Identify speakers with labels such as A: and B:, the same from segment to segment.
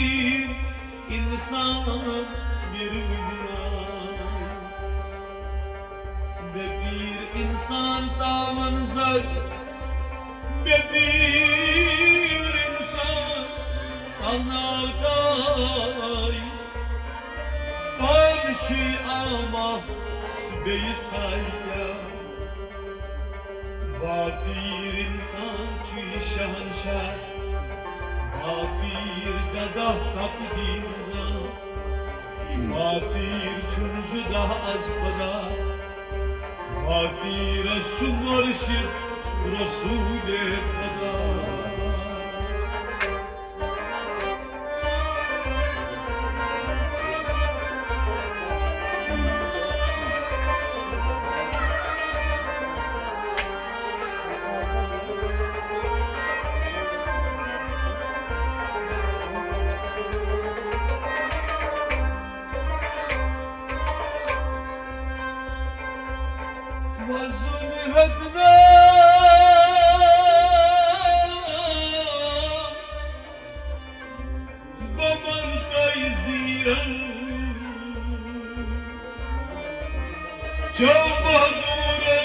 A: bir insan bir milyon ve bir insan tamanzar ve bir insan anlatay Parçı ama beysaya bir insan çi şahanşah bir dada sapdinza bir çuncu daha az pada bir az çumurşir Resul-i Feda وزمهتنا بمن تيزيرا جمهورا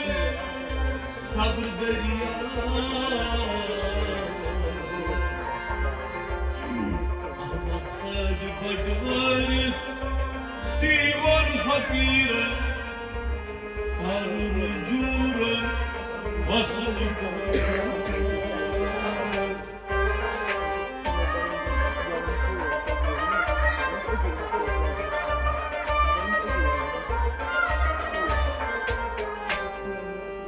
A: صبر دريا أحمد ساج بدوارس ديوان حقيرا Aruncuran basılık